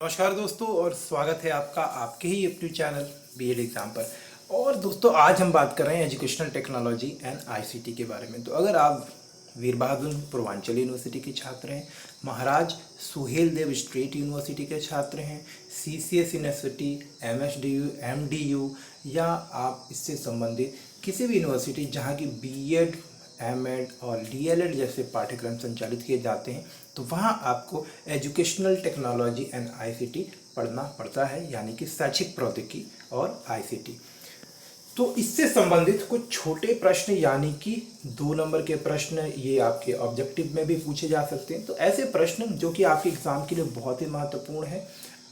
नमस्कार दोस्तों और स्वागत है आपका आपके ही यूट्यूब चैनल बीएड एग्जाम पर। और दोस्तों आज हम बात कर रहे हैं एजुकेशनल टेक्नोलॉजी एंड आईसीटी के बारे में। तो अगर आप वीर बहादुर पूर्वांचल यूनिवर्सिटी के छात्र हैं, महाराज सुहेल देव स्टेट यूनिवर्सिटी के छात्र हैं, सीसीएस यूनिवर्सिटी, एमएसडीयू, एमडीयू या आप इससे संबंधित किसी भी यूनिवर्सिटी जहाँ की बीएड, एमएड और डीएलएड जैसे पाठ्यक्रम संचालित किए जाते हैं, तो वहाँ आपको एजुकेशनल टेक्नोलॉजी एंड आईसीटी पढ़ना पड़ता है, यानी कि शैक्षिक प्रौद्योगिकी और आईसीटी। तो इससे संबंधित कुछ छोटे प्रश्न यानी कि 2 नंबर के प्रश्न ये आपके ऑब्जेक्टिव में भी पूछे जा सकते हैं। तो ऐसे प्रश्न जो कि आपके एग्जाम के लिए बहुत ही महत्वपूर्ण है,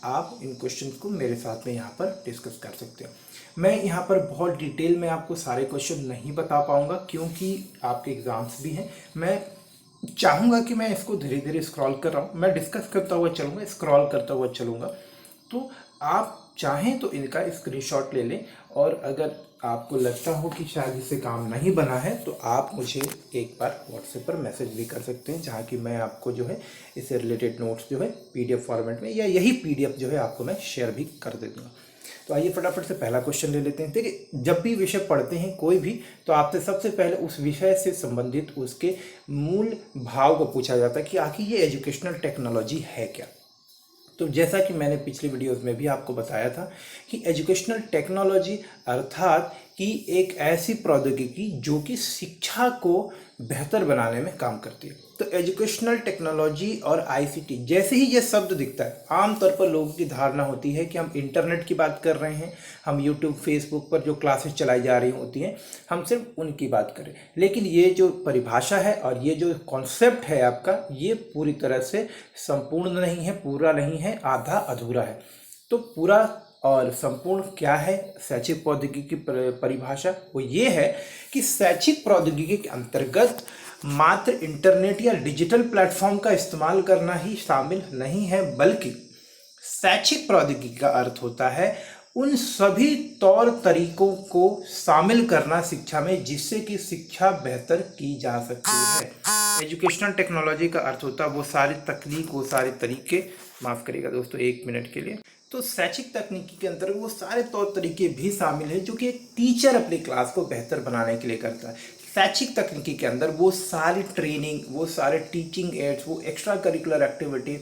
आप इन क्वेश्चन को मेरे साथ में यहाँ पर डिस्कस कर सकते हैं। मैं यहाँ पर बहुत डिटेल में आपको सारे क्वेश्चन नहीं बता पाऊँगा क्योंकि आपके एग्ज़ाम्स भी हैं। मैं चाहूँगा कि मैं इसको धीरे धीरे स्क्रॉल कर रहा हूँ, मैं डिस्कस करता हुआ चलूँगा, स्क्रॉल करता हुआ चलूँगा। तो आप चाहें तो इनका स्क्रीनशॉट ले लें, और अगर आपको लगता हो कि शायद इससे काम नहीं बना है तो आप मुझे एक बार व्हाट्सएप पर मैसेज भी कर सकते हैं, जहाँ कि मैं आपको जो है इससे रिलेटेड नोट्स जो है पीडीएफ फॉर्मेट में या यही पीडीएफ जो है आपको मैं शेयर भी कर दे दूँगा। तो आइए फटाफट से पहला क्वेश्चन ले लेते हैं। देखिए, जब भी विषय पढ़ते हैं कोई भी, तो आपसे सबसे पहले उस विषय से संबंधित उसके मूल भाव को पूछा जाता है कि आखिर ये एजुकेशनल टेक्नोलॉजी है क्या। तो जैसा कि मैंने पिछले वीडियोस में भी आपको बताया था कि एजुकेशनल टेक्नोलॉजी अर्थात कि एक ऐसी प्रौद्योगिकी जो कि शिक्षा को बेहतर बनाने में काम करती है। तो एजुकेशनल टेक्नोलॉजी और आईसीटी जैसे ही ये शब्द दिखता है, आमतौर पर लोगों की धारणा होती है कि हम इंटरनेट की बात कर रहे हैं, हम यूट्यूब, फेसबुक पर जो क्लासेस चलाई जा रही होती हैं हम सिर्फ उनकी बात करें। लेकिन ये जो परिभाषा है और ये जो कॉन्सेप्ट है आपका, ये पूरी तरह से संपूर्ण नहीं है, पूरा नहीं है, आधा अधूरा है। तो पूरा और संपूर्ण क्या है शैक्षिक प्रौद्योगिकी की परिभाषा? वो ये है कि शैक्षिक प्रौद्योगिकी के अंतर्गत मात्र इंटरनेट या डिजिटल प्लेटफॉर्म का इस्तेमाल करना ही शामिल नहीं है, बल्कि शैक्षिक प्रौद्योगिकी का अर्थ होता है उन सभी तौर तरीकों को शामिल करना शिक्षा में जिससे कि शिक्षा बेहतर की जा सकती है। एजुकेशनल टेक्नोलॉजी का अर्थ होता है वो सारी तकनीक, वो सारे तरीके, माफ़ करिएगा दोस्तों 1 मिनट के लिए। तो शैक्षिक तकनीकी के अंतर्गत वो सारे तौर तरीके भी शामिल हैं जो कि एक टीचर अपनी क्लास को बेहतर बनाने के लिए करता है। शैक्षिक तकनीकी के अंदर वो सारी ट्रेनिंग, वो सारे टीचिंग एड्स, वो एक्स्ट्रा करिकुलर एक्टिविटीज,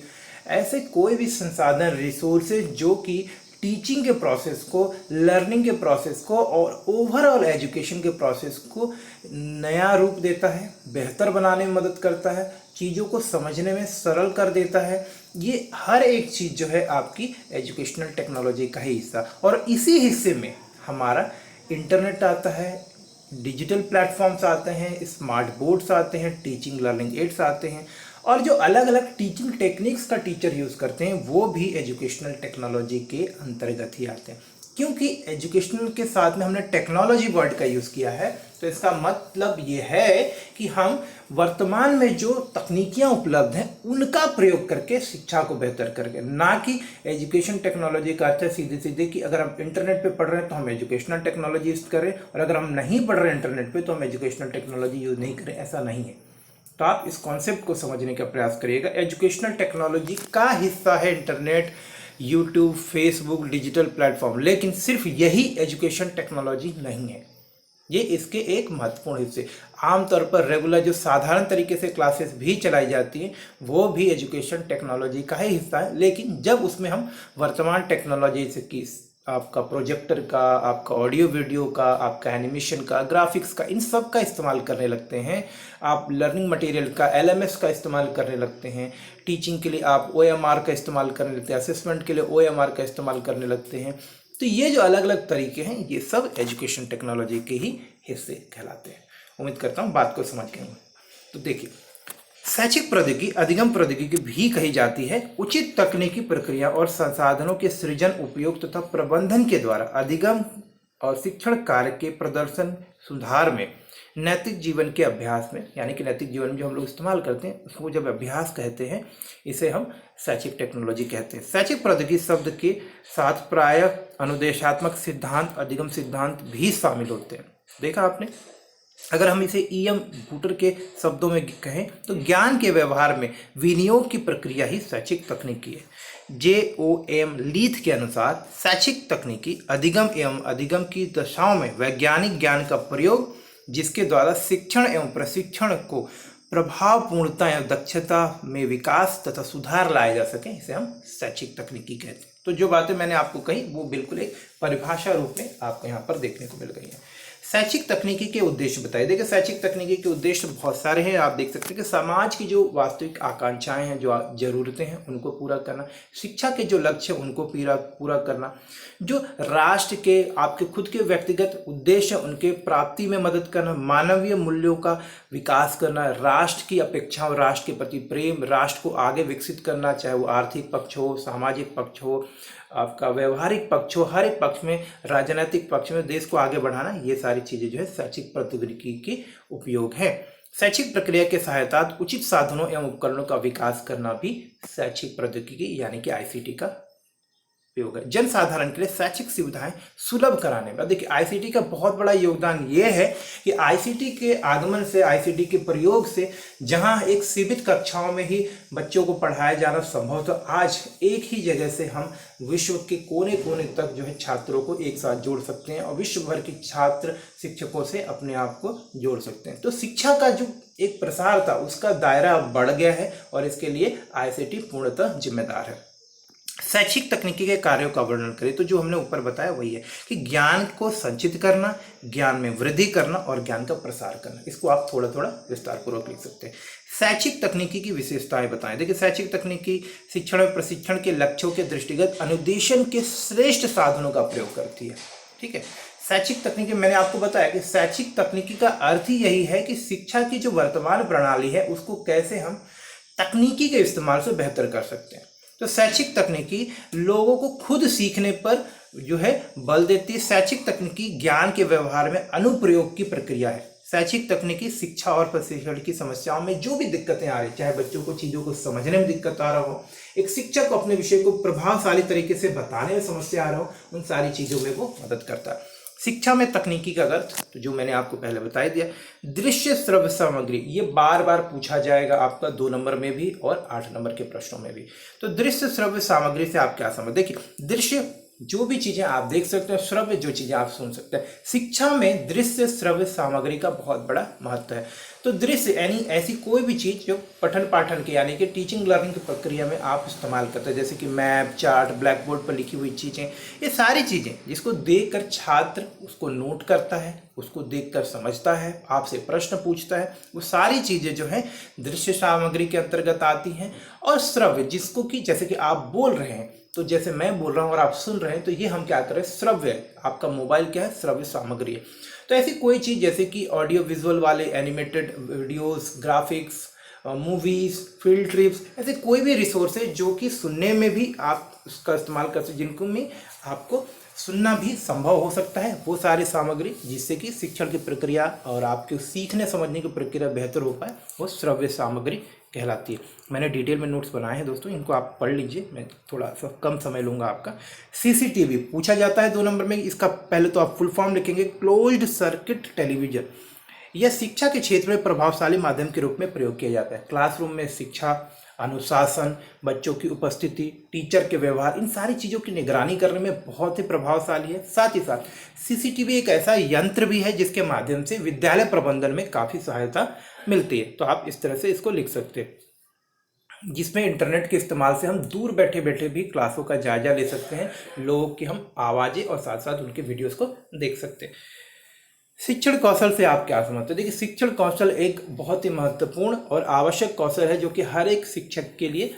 ऐसे कोई भी संसाधन, रिसोर्सेज जो कि टीचिंग के प्रोसेस को, लर्निंग के प्रोसेस को और ओवरऑल एजुकेशन के प्रोसेस को नया रूप देता है, बेहतर बनाने में मदद करता है, चीज़ों को समझने में सरल कर देता है। ये हर एक चीज़ जो है आपकी एजुकेशनल टेक्नोलॉजी का ही हिस्सा, और इसी हिस्से में हमारा इंटरनेट आता है, डिजिटल प्लेटफॉर्म्स आते हैं, स्मार्ट बोर्ड्स आते हैं, टीचिंग लर्निंग एड्स आते हैं, और जो अलग अलग टीचिंग टेक्निक्स का टीचर यूज़ करते हैं वो भी एजुकेशनल टेक्नोलॉजी के अंतर्गत ही आते हैं। क्योंकि एजुकेशनल के साथ में हमने टेक्नोलॉजी वर्ड का यूज़ किया है, तो इसका मतलब ये है कि हम वर्तमान में जो तकनीकियाँ उपलब्ध हैं उनका प्रयोग करके शिक्षा को बेहतर करके, ना कि एजुकेशन टेक्नोलॉजी का अर्थ है सीधे सीधे कि अगर हम इंटरनेट पे पढ़ रहे हैं तो हम एजुकेशनल टेक्नोलॉजी यूज़ करें, और अगर हम नहीं पढ़ रहे इंटरनेट पे तो हम एजुकेशनल टेक्नोलॉजी यूज़ नहीं करें, ऐसा नहीं है। तो आप इस कॉन्सेप्ट को समझने का प्रयास करिएगा। एजुकेशनल टेक्नोलॉजी का हिस्सा है internet, YouTube, Facebook, digital platform, लेकिन सिर्फ यही एजुकेशन टेक्नोलॉजी नहीं है, ये इसके एक महत्वपूर्ण हिस्से। आमतौर पर रेगुलर जो साधारण तरीके से क्लासेस भी चलाई जाती हैं वो भी एजुकेशन टेक्नोलॉजी का ही हिस्सा है, लेकिन जब उसमें हम वर्तमान टेक्नोलॉजी से की आपका प्रोजेक्टर का, आपका ऑडियो वीडियो का, आपका एनिमेशन का, ग्राफिक्स का, इन सब का इस्तेमाल करने लगते हैं, आप लर्निंग मटेरियल का, एलएमएस का इस्तेमाल करने लगते हैं, टीचिंग के लिए आप ओएमआर का इस्तेमाल करने लगते हैं, असेसमेंट के लिए ओएमआर का इस्तेमाल करने लगते हैं। तो ये जो अलग अलग तरीके हैं ये सब एजुकेशन टेक्नोलॉजी के ही हिस्से कहलाते हैं। उम्मीद करता हूँ बात को समझ गए होंगे। तो देखिए, शैक्षिक प्रौद्योगिकी अधिगम प्रौद्योगिकी भी कही जाती है उचित तकनीकी प्रक्रिया और संसाधनों के सृजन, उपयोग तथा प्रबंधन के द्वारा अधिगम और शिक्षण कार्य के प्रदर्शन, सुधार में, नैतिक जीवन के अभ्यास में, यानी कि नैतिक जीवन में जो हम लोग इस्तेमाल करते हैं उसको जब अभ्यास कहते हैं, इसे हम शैक्षिक टेक्नोलॉजी कहते हैं। शैक्षिक प्रौद्योगिकी शब्द के साथ प्रायः अनुदेशात्मक सिद्धांत, अधिगम सिद्धांत भी शामिल होते हैं। देखा आपने, अगर हम इसे ईएम बूटर के शब्दों में कहें तो ज्ञान के व्यवहार में विनियोग की प्रक्रिया ही शैक्षिक तकनीकी है। JOM लीथ के अनुसार शैक्षिक तकनीकी अधिगम एवं अधिगम की दशाओं में वैज्ञानिक ज्ञान का प्रयोग जिसके द्वारा शिक्षण एवं प्रशिक्षण को प्रभावपूर्णता एवं दक्षता में विकास तथा सुधार लाया जा सके, इसे हम शैक्षिक तकनीकी कहते हैं। तो जो बातें मैंने आपको कही वो बिल्कुल एक परिभाषा रूप में आपको यहाँ पर देखने को मिल गई है। शैक्षिक तकनीकी के उद्देश्य बताइए। देखिए शैक्षिक तकनीकी के उद्देश्य बहुत सारे हैं। आप देख सकते हैं कि समाज की जो वास्तविक आकांक्षाएं हैं, जो जरूरतें हैं, उनको पूरा करना, शिक्षा के जो लक्ष्य हैं उनको पूरा करना, जो राष्ट्र के आपके खुद के व्यक्तिगत उद्देश्य हैं उनके प्राप्ति में मदद करना, मानवीय मूल्यों का विकास करना, राष्ट्र की अपेक्षाओं, राष्ट्र के प्रति प्रेम, राष्ट्र को आगे विकसित करना, चाहे वो आर्थिक पक्ष हो, सामाजिक पक्ष हो, आपका व्यवहारिक पक्ष हो, हर एक पक्ष में, राजनीतिक पक्ष में देश को आगे बढ़ाना, ये सारी चीजें जो है शैक्षिक प्रौद्योगिकी के उपयोग है। शैक्षिक प्रक्रिया के सहायता उचित साधनों एवं उपकरणों का विकास करना भी शैक्षिक प्रौद्योगिकी यानी कि ICT का उपयोग है। जन साधारण के लिए शैक्षिक सुविधाएं सुलभ कराने में देखिए ICT का बहुत बड़ा योगदान ये है कि ICT के आगमन से, ICT के प्रयोग से, जहां एक सीमित कक्षाओं में ही बच्चों को पढ़ाया जाना संभव, तो आज एक ही जगह से हम विश्व के कोने कोने तक जो है छात्रों को एक साथ जोड़ सकते हैं और विश्व भर के छात्र शिक्षकों से अपने आप को जोड़ सकते हैं। तो शिक्षा का जो एक प्रसार था उसका दायरा बढ़ गया है और इसके लिए ICT पूर्णतः जिम्मेदार है। शैक्षिक तकनीकी के कार्यों का वर्णन करें तो जो हमने ऊपर बताया वही है कि ज्ञान को संचित करना, ज्ञान में वृद्धि करना और ज्ञान का प्रसार करना। इसको आप थोड़ा थोड़ा विस्तार पूर्वक लिख सकते हैं। शैक्षिक तकनीकी की विशेषताएं बताएं। देखिए शैक्षिक तकनीकी शिक्षण और प्रशिक्षण के लक्ष्यों के दृष्टिगत अनुदेशन के श्रेष्ठ साधनों का प्रयोग करती है। ठीक है, शैक्षिक तकनीकी मैंने आपको बताया कि शैक्षिक तकनीकी का अर्थ ही यही है कि शिक्षा की जो वर्तमान प्रणाली है उसको कैसे हम तकनीकी के इस्तेमाल से बेहतर कर सकते हैं। तो शैक्षिक तकनीकी लोगों को खुद सीखने पर जो है बल देती है। शैक्षिक तकनीकी ज्ञान के व्यवहार में अनुप्रयोग की प्रक्रिया है। शैक्षिक तकनीकी शिक्षा और प्रशिक्षण की समस्याओं में जो भी दिक्कतें आ रही, चाहे बच्चों को चीज़ों को समझने में दिक्कत आ रहा हो, एक शिक्षक को अपने विषय को प्रभावशाली तरीके से बताने में समस्या आ रहा हो, उन सारी चीज़ों में वो मदद करता है। शिक्षा में तकनीकी का अर्थ तो जो मैंने आपको पहले बता दिया। दृश्य श्रव्य सामग्री, ये बार बार पूछा जाएगा आपका 2 नंबर में भी और 8 नंबर के प्रश्नों में भी। तो दृश्य श्रव्य सामग्री से आप क्या समझ, देखिए दृश्य जो भी चीजें आप देख सकते हैं, श्रव्य जो चीजें आप सुन सकते हैं। शिक्षा में दृश्य श्रव्य सामग्री का बहुत बड़ा महत्व है। तो दृश्य यानी ऐसी कोई भी चीज जो पठन पाठन के यानी कि टीचिंग लर्निंग की प्रक्रिया में आप इस्तेमाल करते हैं, जैसे कि मैप, चार्ट, ब्लैक बोर्ड पर लिखी हुई चीजें, ये सारी चीजें जिसको देखकर छात्र उसको नोट करता है, उसको देखकर समझता है, आपसे प्रश्न पूछता है, वो सारी चीजें जो है दृश्य सामग्री के अंतर्गत आती हैं। और श्रव्य जिसको कि जैसे कि आप बोल रहे हैं, तो जैसे मैं बोल रहा हूँ और आप सुन रहे हैं, तो ये हम क्या कर रहे हैं, श्रव्य, आपका मोबाइल क्या है, श्रव्य सामग्री है। तो ऐसी कोई चीज़ जैसे कि ऑडियो विजुअल वाले animated videos, graphics, movies, field trips, ऐसे कोई भी रिसोर्सेज जो कि सुनने में भी आप उसका इस्तेमाल कर सकते, जिनको में आपको सुनना भी संभव हो सकता है, वो सारी सामग्री जिससे कि शिक्षण की प्रक्रिया और आपके सीखने समझने की प्रक्रिया बेहतर हो पाए, वो श्रव्य सामग्री कहलाती है। मैंने डिटेल में नोट्स बनाए हैं दोस्तों, इनको आप पढ़ लीजिए, मैं थोड़ा सा कम समय लूंगा आपका। CCTV पूछा जाता है 2 नंबर में, इसका पहले तो आप फुल फॉर्म लिखेंगे, क्लोज्ड सर्किट टेलीविजन। यह शिक्षा के क्षेत्र में प्रभावशाली माध्यम के रूप में प्रयोग किया जाता है। क्लासरूम में शिक्षा, अनुशासन, बच्चों की उपस्थिति, टीचर के व्यवहार, इन सारी चीज़ों की निगरानी करने में बहुत ही प्रभावशाली है। साथ ही साथ CCTV एक ऐसा यंत्र भी है जिसके माध्यम से विद्यालय प्रबंधन में काफ़ी सहायता मिलती है। तो आप इस तरह से इसको लिख सकते हैं, जिसमें इंटरनेट के इस्तेमाल से हम दूर बैठे बैठे भी क्लासों का जायजा ले सकते हैं, लोगों की हम आवाज़ें और साथ साथ उनके वीडियोस को देख सकते हैं। शिक्षण कौशल से आप क्या समझते हैं? देखिए शिक्षण कौशल एक बहुत ही महत्वपूर्ण और आवश्यक कौशल है जो कि हर एक शिक्षक के लिए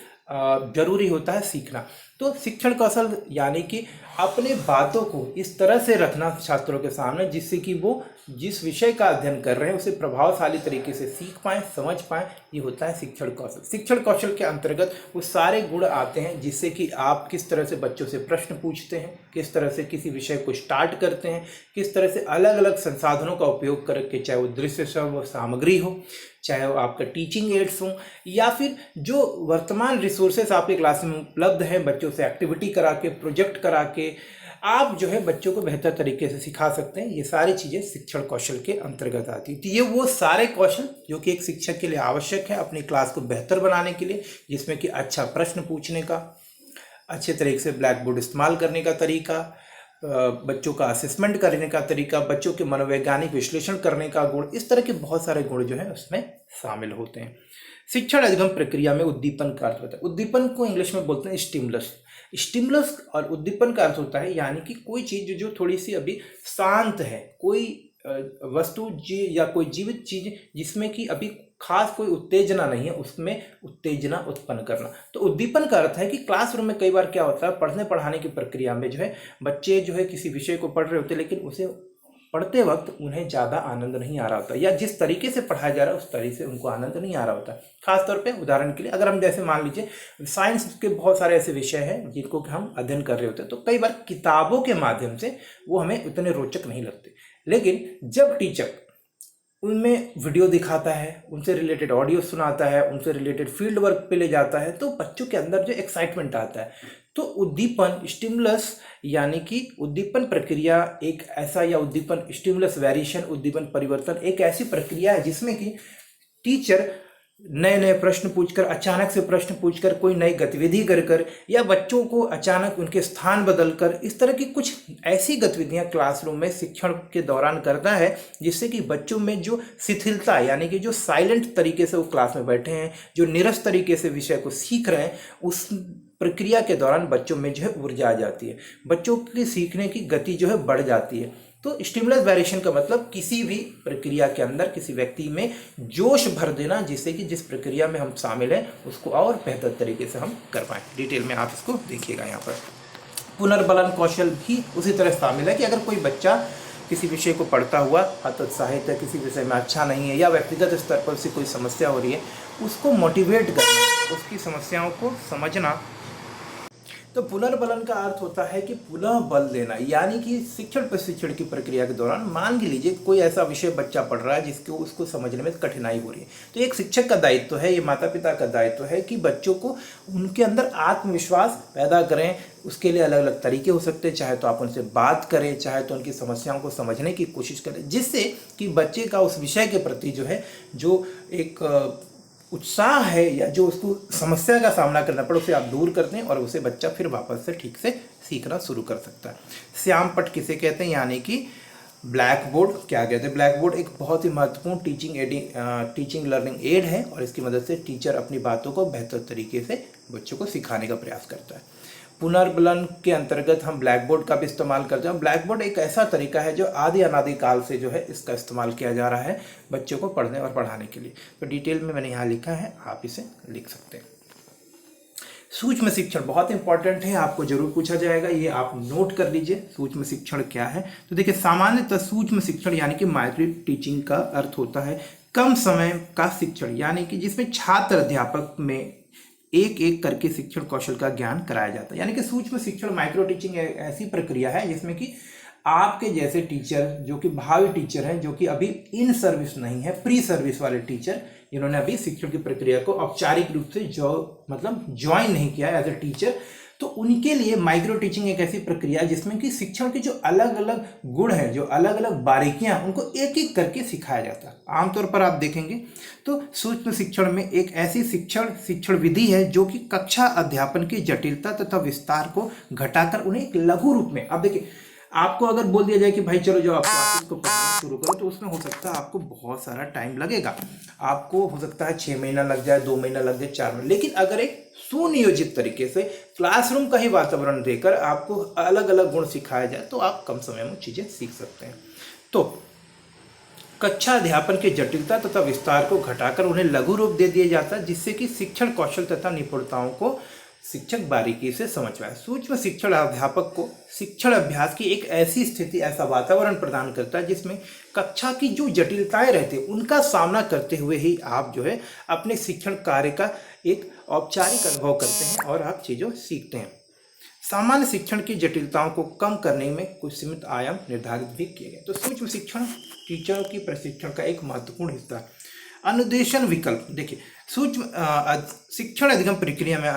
जरूरी होता है सीखना। तो शिक्षण कौशल यानी कि अपने बातों को इस तरह से रखना छात्रों के सामने जिससे कि वो जिस विषय का अध्ययन कर रहे हैं उसे प्रभावशाली तरीके से सीख पाएँ, समझ पाएँ, ये होता है शिक्षण कौशल। शिक्षण कौशल के अंतर्गत वो सारे गुण आते हैं जिससे कि आप किस तरह से बच्चों से प्रश्न पूछते हैं, किस तरह से किसी विषय को स्टार्ट करते हैं, किस तरह से अलग अलग संसाधनों का उपयोग करके, चाहे वो दृश्य सामग्री हो, चाहे वो आपका टीचिंग एड्स हो, या फिर जो वर्तमान रिसोर्सेस आपके क्लास में उपलब्ध हैं, बच्चों से एक्टिविटी करा के, प्रोजेक्ट करा के आप जो है बच्चों को बेहतर तरीके से सिखा सकते हैं। ये सारी चीज़ें शिक्षण कौशल के अंतर्गत आती है। तो ये वो सारे कौशल जो कि एक शिक्षक के लिए आवश्यक है अपनी क्लास को बेहतर बनाने के लिए, जिसमें कि अच्छा प्रश्न पूछने का, अच्छे तरीके से ब्लैक बोर्ड इस्तेमाल करने का तरीका, बच्चों का असेसमेंट करने का तरीका, बच्चों के मनोवैज्ञानिक विश्लेषण करने का गुण, इस तरह के बहुत सारे गुण जो है उसमें शामिल होते हैं। शिक्षण अधिगम प्रक्रिया में उद्दीपन का अर्थ होता है, उद्दीपन को इंग्लिश में बोलते हैं स्टिमुलस। स्टिमुलस और उद्दीपन का अर्थ होता है यानी कि कोई चीज जो थोड़ी सी अभी शांत है, कोई वस्तु या कोई जीवित चीज जिसमें कि अभी खास कोई उत्तेजना नहीं है, उसमें उत्तेजना उत्पन्न करना। तो उद्दीपन का अर्थ है कि क्लासरूम में कई बार क्या होता है, पढ़ने पढ़ाने की प्रक्रिया में जो है बच्चे जो है किसी विषय को पढ़ रहे होते हैं, लेकिन उसे पढ़ते वक्त उन्हें ज़्यादा आनंद नहीं आ रहा होता, या जिस तरीके से पढ़ाया जा रहा है उस तरीके से उनको आनंद नहीं आ रहा होता। खासतौर पे उदाहरण के लिए अगर हम जैसे मान लीजिए साइंस के बहुत सारे ऐसे विषय हैं जिनको हम अध्ययन कर रहे होते हैं, तो कई बार किताबों के माध्यम से वो हमें उतने रोचक नहीं लगते, लेकिन जब टीचर उनमें वीडियो दिखाता है, उनसे रिलेटेड ऑडियो सुनाता है, उनसे रिलेटेड फील्ड वर्क पे ले जाता है, तो बच्चों के अंदर जो एक्साइटमेंट आता है। तो उद्दीपन स्टिमुलस यानी कि उद्दीपन प्रक्रिया एक ऐसा, या उद्दीपन स्टिमुलस वेरिएशन, उद्दीपन परिवर्तन एक ऐसी प्रक्रिया है जिसमें कि टीचर नए नए प्रश्न पूछकर, अचानक से प्रश्न पूछकर, कोई नई गतिविधि कर कर, या बच्चों को अचानक उनके स्थान बदलकर, इस तरह की कुछ ऐसी गतिविधियां क्लासरूम में शिक्षण के दौरान करता है जिससे कि बच्चों में जो शिथिलता यानी कि जो साइलेंट तरीके से वो क्लास में बैठे हैं, जो नीरस तरीके से विषय को सीख रहे हैं, उस प्रक्रिया के दौरान बच्चों में जो है ऊर्जा आ जाती है, बच्चों की सीखने की गति जो है बढ़ जाती है। तो स्टिमुलस वेरिएशन का मतलब किसी भी प्रक्रिया के अंदर किसी व्यक्ति में जोश भर देना, जिससे कि जिस प्रक्रिया में हम शामिल हैं उसको और बेहतर तरीके से हम कर पाएँ। डिटेल में आप इसको देखिएगा। यहाँ पर पुनर्बलन कौशल भी उसी तरह शामिल है कि अगर कोई बच्चा किसी विषय को पढ़ता हुआ हतोत्साहित है, किसी विषय में अच्छा नहीं है, या व्यक्तिगत स्तर पर उससे कोई समस्या हो रही है, उसको मोटिवेट करना, उसकी समस्याओं को समझना। तो पुनर्बलन का अर्थ होता है कि पुनः बल देना, यानी कि शिक्षण प्रशिक्षण की प्रक्रिया के दौरान मान के लीजिए कोई ऐसा विषय बच्चा पढ़ रहा है जिसको उसको समझने में कठिनाई हो रही है, तो एक शिक्षक का दायित्व है, ये माता पिता का दायित्व है कि बच्चों को उनके अंदर आत्मविश्वास पैदा करें। उसके लिए अलग अलग तरीके हो सकते हैं, चाहे तो आप उनसे बात करें, चाहे तो उनकी समस्याओं को समझने की कोशिश करें, जिससे कि बच्चे का उस विषय के प्रति जो है जो एक उत्साह है या जो उसको समस्या का सामना करना पड़े उसे आप दूर कर दें और उसे बच्चा फिर वापस से ठीक से सीखना शुरू कर सकता है। श्याम पट किसे कहते हैं, यानी कि ब्लैक बोर्ड। क्या कहते हैं? ब्लैक बोर्ड एक बहुत ही महत्वपूर्ण टीचिंग लर्निंग एड है और इसकी मदद से टीचर अपनी बातों को बेहतर तरीके से बच्चों को सिखाने का प्रयास करता है। पुनर्बलन के अंतर्गत हम ब्लैक बोर्ड का भी इस्तेमाल करते हैं। ब्लैक बोर्ड एक ऐसा तरीका है जो आदि अनादि काल से जो है इसका इस्तेमाल किया जा रहा है बच्चों को पढ़ने और पढ़ाने के लिए। तो डिटेल में मैंने यहाँ लिखा है, आप इसे लिख सकते हैं। सूक्ष्म शिक्षण बहुत इंपॉर्टेंट है, आपको जरूर पूछा जाएगा, ये आप नोट कर लीजिए। सूक्ष्म शिक्षण क्या है? तो देखिए, सामान्यतः सूक्ष्म शिक्षण यानी कि माइक्रो टीचिंग का अर्थ होता है कम समय का शिक्षण, यानी कि जिसमें छात्र अध्यापक में एक एक करके शिक्षण कौशल का ज्ञान कराया जाता है। यानी कि सूक्ष्म शिक्षण माइक्रो टीचिंग ऐसी प्रक्रिया है जिसमें कि आपके जैसे टीचर जो कि भावी टीचर हैं, जो कि अभी इन सर्विस नहीं है, प्री सर्विस वाले टीचर जिन्होंने अभी शिक्षण की प्रक्रिया को औपचारिक रूप से ज्वाइन नहीं किया एज ए टीचर, तो उनके लिए माइक्रो टीचिंग एक ऐसी प्रक्रिया है जिसमें कि शिक्षण के जो अलग अलग गुण हैं, जो अलग अलग बारीकियां, उनको एक एक करके सिखाया जाता है। आमतौर पर आप देखेंगे तो सूक्ष्म शिक्षण में एक ऐसी शिक्षण विधि है जो कि कक्षा अध्यापन की जटिलता तथा विस्तार को घटाकर उन्हें एक लघु रूप में, अब देखिए आपको अगर बोल दिया जाए कि भाई चलो जो आप क्लासेस को पढ़ाना शुरू करो, तो उसमें हो सकता है आपको बहुत सारा टाइम लगेगा, आपको हो सकता है 6 महीना लग जाए, 2 महीना लग जाए, 4 महीने। लेकिन अगर एक सुनियोजित तरीके से क्लासरूम का ही वातावरण देकर आपको अलग अलग गुण सिखाया जाए तो आप कम समय में चीजें सीख सकते हैं। तो कक्षा अध्यापन की जटिलता तथा विस्तार को घटाकर उन्हें लघु रूप दे दिया जाता है, जिससे कि शिक्षण कौशल तथा निपुणताओं को शिक्षक बारीकी से समझ पाए। सूक्ष्म शिक्षण अध्यापक को शिक्षण अभ्यास की एक ऐसी स्थिति, ऐसा वातावरण प्रदान करता है जिसमें कक्षा की जो जटिलताएं रहती है उनका सामना करते हुए ही आप जो है अपने शिक्षण कार्य का एक औपचारिक अनुभव करते हैं और आप चीज़ों सीखते हैं। सामान्य शिक्षण की जटिलताओं को कम करने में कुछ सीमित आयाम निर्धारित भी किए गए। तो सूक्ष्म शिक्षण टीचरों की प्रशिक्षण का एक महत्वपूर्ण हिस्सा है। अनुदेशन विकल्प, देखिए सूक्ष्म शिक्षण अधिगम प्रक्रिया में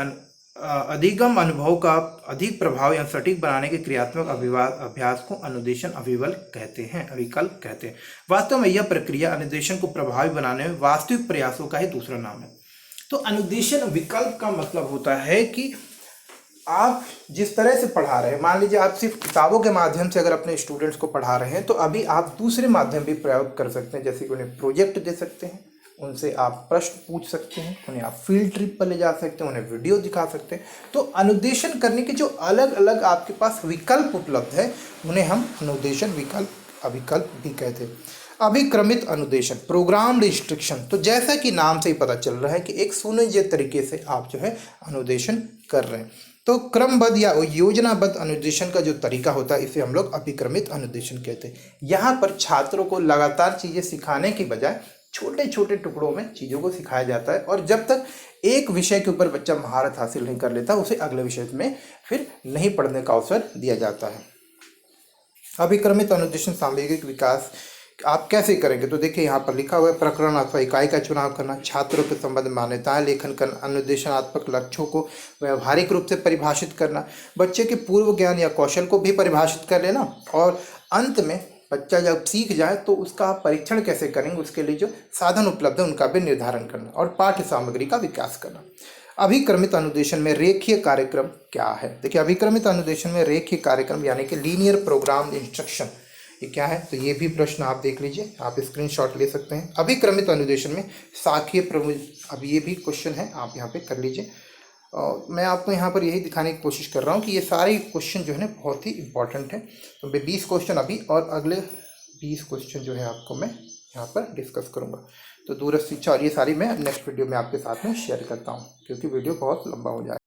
अधिगम अनुभव का अधिक प्रभाव या सटीक बनाने के क्रियात्मक अभ्यास को अनुदेशन अविकल्प कहते हैं। वास्तव में यह प्रक्रिया अनुदेशन को प्रभावी बनाने में वास्तविक प्रयासों का ही दूसरा नाम है। तो अनुदेशन विकल्प का मतलब होता है कि आप जिस तरह से पढ़ा रहे हैं, मान लीजिए आप सिर्फ किताबों के माध्यम से अगर अपने स्टूडेंट्स को पढ़ा रहे हैं, तो अभी आप दूसरे माध्यम भी प्रयोग कर सकते हैं, जैसे कि उन्हें प्रोजेक्ट दे सकते हैं, उनसे आप प्रश्न पूछ सकते हैं, उन्हें आप फील्ड ट्रिप पर ले जा सकते हैं, उन्हें वीडियो दिखा सकते हैं। तो अनुदेशन करने के जो अलग अलग आपके पास विकल्प उपलब्ध है, उन्हें हम अनुदेशन विकल्प भी कहते हैं। अभिक्रमित अनुदेशन, प्रोग्राम्ड इंस्ट्रक्शन, तो जैसा कि नाम से ही पता चल रहा है कि एक सुनियोजित तरीके से आप जो है अनुदेशन कर रहे हैं। तो क्रमबद्ध या योजनाबद्ध अनुदेशन का जो तरीका होता है, इसे हम लोग अभिक्रमित अनुदेशन कहते हैं। यहाँ पर छात्रों को लगातार चीज़ें सिखाने की बजाय छोटे छोटे टुकड़ों में चीज़ों को सिखाया जाता है, और जब तक एक विषय के ऊपर बच्चा महारत हासिल नहीं कर लेता, उसे अगले विषय में फिर नहीं पढ़ने का अवसर दिया जाता है। अभिक्रमित अनुदेशन सामग्रिक विकास आप कैसे करेंगे, तो देखिए यहाँ पर लिखा हुआ है, प्रकरण अथवा इकाई का चुनाव करना, छात्रों के संबंध में मान्यताएं लेखन करना, अनुदेशनात्मक लक्ष्यों को व्यवहारिक रूप से परिभाषित करना, बच्चे के पूर्व ज्ञान या कौशल को भी परिभाषित कर लेना, और अंत में बच्चा जब सीख जाए तो उसका आप परीक्षण कैसे करेंगे, उसके लिए जो साधन उपलब्ध है उनका भी निर्धारण करना, और पाठ्य सामग्री का विकास करना। अभिक्रमित अनुदेशन में रेखीय कार्यक्रम क्या है, देखिए अभिक्रमित अनुदेशन में रेखीय कार्यक्रम यानी कि लीनियर प्रोग्राम इंस्ट्रक्शन, ये क्या है, तो ये भी प्रश्न आप देख लीजिए, आप स्क्रीनशॉट ले सकते हैं। अभिक्रमित अनुदेशन में शाखीय अब ये भी क्वेश्चन है, आप यहाँ पे कर लीजिए। और मैं आपको यहाँ पर यही दिखाने की कोशिश कर रहा हूँ कि ये सारे क्वेश्चन जो है ना बहुत ही इंपॉर्टेंट है। तो मैं 20 क्वेश्चन अभी और अगले 20 क्वेश्चन जो है आपको मैं यहाँ पर डिस्कस करूँगा। तो दूरस्थ शिक्षा और ये सारी मैं नेक्स्ट वीडियो में आपके साथ में शेयर करता हूँ, क्योंकि वीडियो बहुत लंबा हो जाए।